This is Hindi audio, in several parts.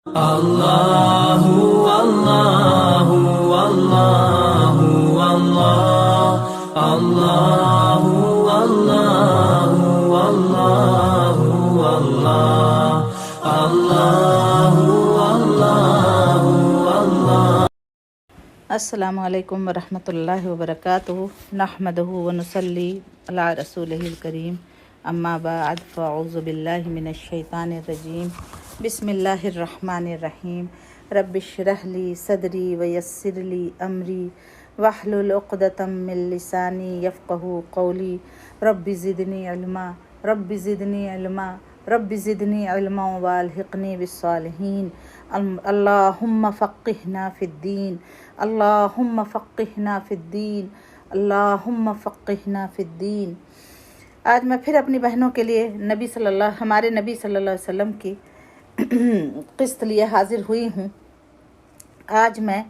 Allahu Allahu Allahu Allah Allahu Allahu Allahu Allah Allahu Allahu Allah। अस्सलामु अलैकुम वरहमतुल्लाहि वबरकातुहू नहमदुहू व नुसल्ली अला रसूलिहिल करीम अम्मा बाद फ़अऊज़ु बिल्लाहि मिनश शैतानिर रजीम बिस्मिल्लाहिर रहमानिर रहीम रब्बिश्रह ली सदरी व यस्सिर ली अमरी वहलुल उक़दतम मिन लिसानी यफ़क़हू क़ौली रब्बि ज़िदनी इल्मा रब्बि ज़िदनी इल्मा रब्बि ज़िदनी इल्मा वअल्हिक़नी बिस्सालिहीन अल्लाहुम्मा फ़क़्क़िहना फ़िद्दीन अल्लाहुम्मा फ़क़्क़िहना फ़िद्दीन अल्लाहुम्मा फ़क़्क़िहना फ़िद्दीन। आज मैं फिर अपनी बहनों के लिए हमारे नबी सल्लल्लाहु अलैहि वसल्लम की क़िस्त लिए हाज़िर हुई हूँ। आज मैं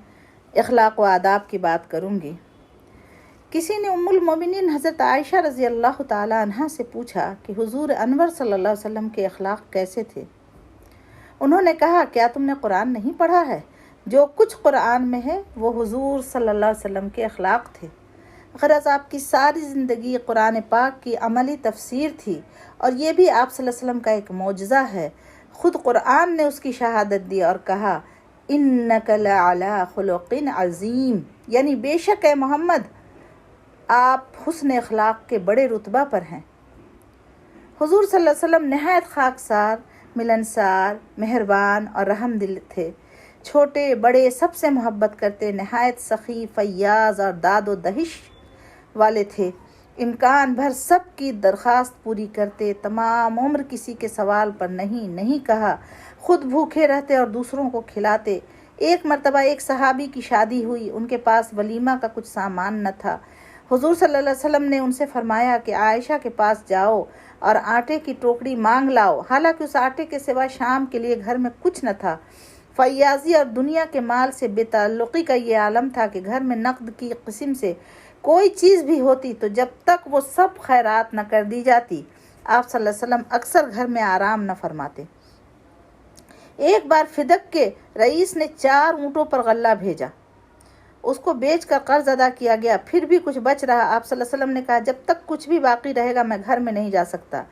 इख़लाक़ व आदाब की बात करूँगी। किसी ने उम्मुल मोमिनीन हज़रत आयशा रज़ी अल्लाह ताला अन्हा से पूछा कि हुज़ूर अनवर सल्लल्लाहु अलैहि वसल्लम के अख़लाक़ कैसे थे। उन्होंने कहा, क्या तुमने कुरान नहीं पढ़ा है? जो कुछ कुरान में है वो हुज़ूर सल्लल्लाहु अलैहि वसल्लम के अख़लाक़ थे। ग़रज़ आपकी सारी ज़िंदगी कुरान पाक की अमली तफ़सीर थी और ये भी आप सल्लल्लाहु अलैहि वसल्लम का एक मौजज़ा है। ख़ुद कुरान ने उसकी शहादत दी और कहा, इन्नका लअला खुलुक़िन अज़ीम, यानी बेशक है मोहम्मद आप हुस्न अख़लाक़ के बड़े रुतबा पर हैं। हुज़ूर सल्लल्लाहु अलैहि वसल्लम नहायत खाकसार, मिलनसार, मेहरबान और रहम दिल थे। छोटे बड़े सबसे मोहब्बत करते, नहायत सखी, फैयाज़ और दाद व दहिश वाले थे। इम्कान भर सब की दरख्वास्त पूरी करते, तमाम उम्र किसी के सवाल पर नहीं कहा, खुद भूखे रहते और दूसरों को खिलाते। एक मरतबा एक सहाबी की शादी हुई, उनके पास वलीमा का कुछ सामान न था। हुज़ूर सल्लल्लाहु अलैहि वसल्लम ने उनसे फरमाया कि आयशा के पास जाओ और आटे की टोकरी मांग लाओ। हालांकि उस आटे के सिवा शाम के लिए घर में कुछ न था। फैयाजी और दुनिया के माल से बेताल्लुक़ी का ये आलम था कि घर में नक़द की किस्म से कोई चीज़ भी होती तो जब तक वो सब खैरात न कर दी जाती, आप सल्लल्लाहु अलैहि वसल्लम अक्सर घर में आराम न फरमाते। एक बार फिदक के रईस ने 4 ऊँटों पर गल्ला भेजा, उसको बेचकर कर्ज अदा किया गया, फिर भी कुछ बच रहा। आप सल्लल्लाहु अलैहि वसल्लम ने कहा, जब तक कुछ भी बाकी रहेगा मैं घर में नहीं जा सकता।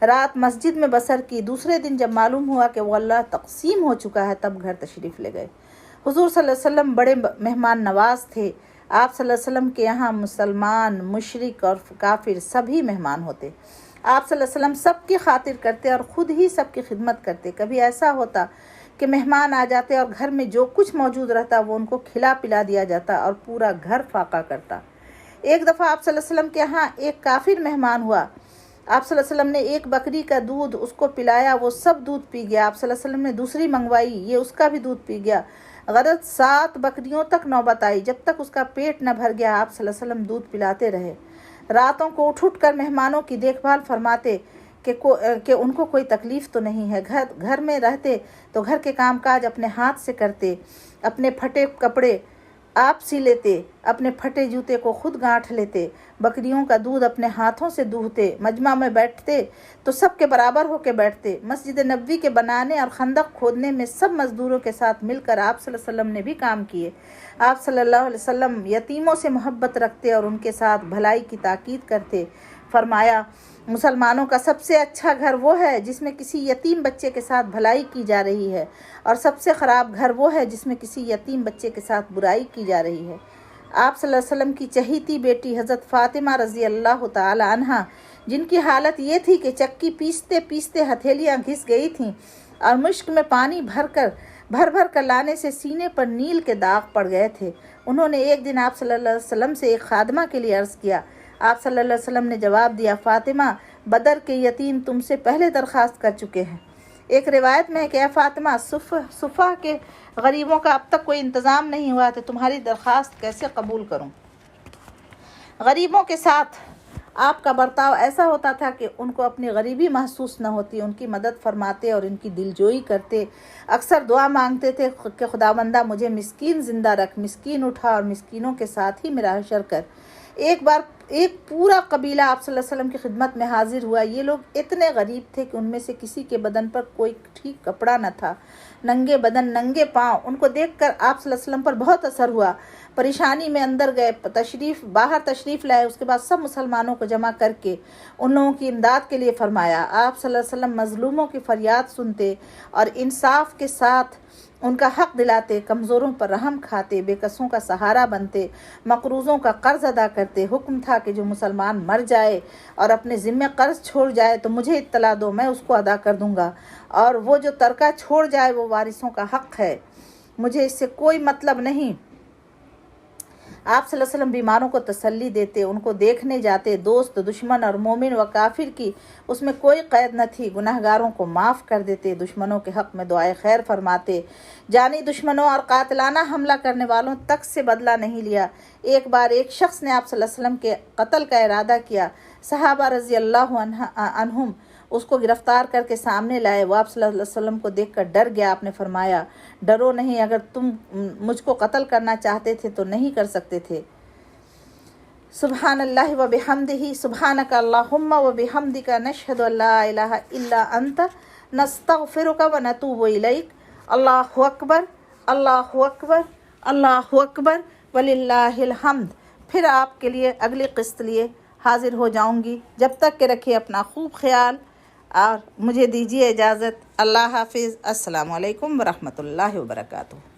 रात मस्जिद में बसर की। दूसरे दिन जब मालूम हुआ कि वो अल्लाह तक़सीम हो चुका है, तब घर तशरीफ़ ले गए। हुज़ूर सल्लल्लाहु अलैहि वसल्लम बड़े मेहमान नवाज थे। आप सल्लल्लाहु अलैहि वसल्लम के यहाँ मुसलमान, मुशरिक और काफिर सभी मेहमान होते। आप सल्लल्लाहु अलैहि वसल्लम सबकी खातिर करते और ख़ुद ही सबकी खिदमत करते। कभी ऐसा होता कि मेहमान आ जाते और घर में जो कुछ मौजूद रहता वो उनको खिला पिला दिया जाता और पूरा घर फाका करता। एक दफ़ा आप सल्लल्लाहु अलैहि वसल्लम के यहाँ एक काफिर मेहमान हुआ। आप सल्लल्लाहु अलैहि वसल्लम ने एक बकरी का दूध उसको पिलाया, वो सब दूध पी गया। आप सल्लल्लाहु अलैहि वसल्लम ने दूसरी मंगवाई, ये उसका भी दूध पी गया। ग़रज़ 7 बकरियों तक नौबत आई, जब तक उसका पेट न भर गया आप सल्लल्लाहु अलैहि वसल्लम दूध पिलाते रहे। रातों को उठ कर मेहमानों की देखभाल फरमाते कि उनको कोई तकलीफ़ तो नहीं है। घर में रहते तो घर के कामकाज अपने हाथ से करते, अपने फटे कपड़े आप सी लेते, अपने फटे जूते को खुद गांठ लेते, बकरियों का दूध अपने हाथों से दूहते, मजमा में बैठते तो सब के बराबर होकर बैठते। मस्जिद नबवी के बनाने और खंदक खोदने में सब मज़दूरों के साथ मिलकर आप सल्लल्लाहु अलैहि वसल्लम ने भी काम किए। आप सल्लल्लाहु अलैहि वसल्लम यतीमों से मोहब्बत रखते और उनके साथ भलाई की ताकीद करते। फरमाया, मुसलमानों का सबसे अच्छा घर वो है जिसमें किसी यतीम बच्चे के साथ भलाई की जा रही है और सबसे ख़राब घर वो है जिसमें किसी यतीम बच्चे के साथ बुराई की जा रही है। आप सल्लल्लाहु अलैहि वसल्लम की चहीती बेटी हज़रत फ़ातिमा रज़ी अल्लाह ताला अन्हा, जिनकी हालत ये थी कि चक्की पीसते पीसते हथेलियाँ घिस गई थीं और मुश्क में पानी भर कर लाने से सीने पर नील के दाग पड़ गए थे। उन्होंने एक दिन आप सल्लल्लाहु अलैहि वसल्लम से एक खादमा के लिए अर्ज़ किया। आप सल्लल्लाहु अलैहि वसल्लम ने जवाब दिया, फ़ातिमा, बदर के यतीम तुमसे पहले दरख्वास्त कर चुके हैं। एक रिवायत में है कि फ़ातिमा, सुफ़ा के गरीबों का अब तक कोई इंतज़ाम नहीं हुआ तो तुम्हारी दरख्वास्त कैसे कबूल करूं। गरीबों के साथ आपका बर्ताव ऐसा होता था कि उनको अपनी गरीबी महसूस न होती, उनकी मदद फरमाते और इनकी दिलजोई करते। अक्सर दुआ मांगते थे कि खुदावंदा मुझे मिस्कीन ज़िंदा रख, मिस्कीन उठा और मिस्कीनों के साथ ही मेरा हशर कर। एक बार एक पूरा कबीला आप सल्लल्लाहु अलैहि वसल्लम की खिदमत में हाजिर हुआ। ये लोग इतने गरीब थे कि उनमें से किसी के बदन पर कोई ठीक कपड़ा न था, नंगे बदन नंगे पाँव। उनको देखकर आप सल्लल्लाहु अलैहि वसल्लम पर बहुत असर हुआ। परेशानी में अंदर गए, बाहर तशरीफ़ लाए। उसके बाद सब मुसलमानों को जमा करके उन लोगों की इमदाद के लिए फरमाया। आप सल्लल्लाहु अलैहि वसल्लम मज़लूमों की फरियाद सुनते और इंसाफ के साथ उनका हक दिलाते, कमज़ोरों पर रहम खाते, बेकसों का सहारा बनते, मकरूज़ों का कर्ज अदा करते। हुक्म था कि जो मुसलमान मर जाए और अपने ज़िम्मे कर्ज छोड़ जाए तो मुझे इत्तला दो, मैं उसको अदा कर दूंगा, और वो जो तरका छोड़ जाए वो वारिसों का हक है, मुझे इससे कोई मतलब नहीं। आप सल्लल्लाहु अलैहि वसल्लम बीमारों को तसल्ली देते, उनको देखने जाते। दोस्त, दुश्मन और मोमिन व काफिर की उसमें कोई क़ैद न थी। गुनहगारों को माफ़ कर देते, दुश्मनों के हक़ में दुआए खैर फरमाते। जानी दुश्मनों और कातिलाना हमला करने वालों तक से बदला नहीं लिया। एक बार एक शख्स ने आप सल्लल्लाहु अलैहि वसल्लम के कत्ल का इरादा किया। सहाबा रज़ी अल्लाह अन्हुम उसको गिरफ्तार करके सामने लाए। वो आप सल्लल्लाहु अलैहि वसल्लम को देखकर डर गया। आपने फरमाया, डरो नहीं, अगर तुम मुझको कत्ल करना चाहते थे तो नहीं कर सकते थे। सुब्हानल्लाहि व बिहम्दिही, सुब्हानका अल्लाहुम्मा व बिहम्दिका, नशहदु अल्ला इलाहा इल्ला अंता, नस्तगफिरुका व नतूबु इलैक। अल्लाहु अकबर, अल्लाहु अकबर, अल्लाहु अकबर, वलिल्लाहिल हम्द। फिर आपके लिए अगली किस्त लिए हाजिर हो जाऊंगी। जब तक के रखिए अपना खूब ख्याल और मुझे दीजिए इजाज़त। अल्लाह हाफिज़। अस्सलामु अलैकुम व रहमतुल्लाहि व बरकातुहू।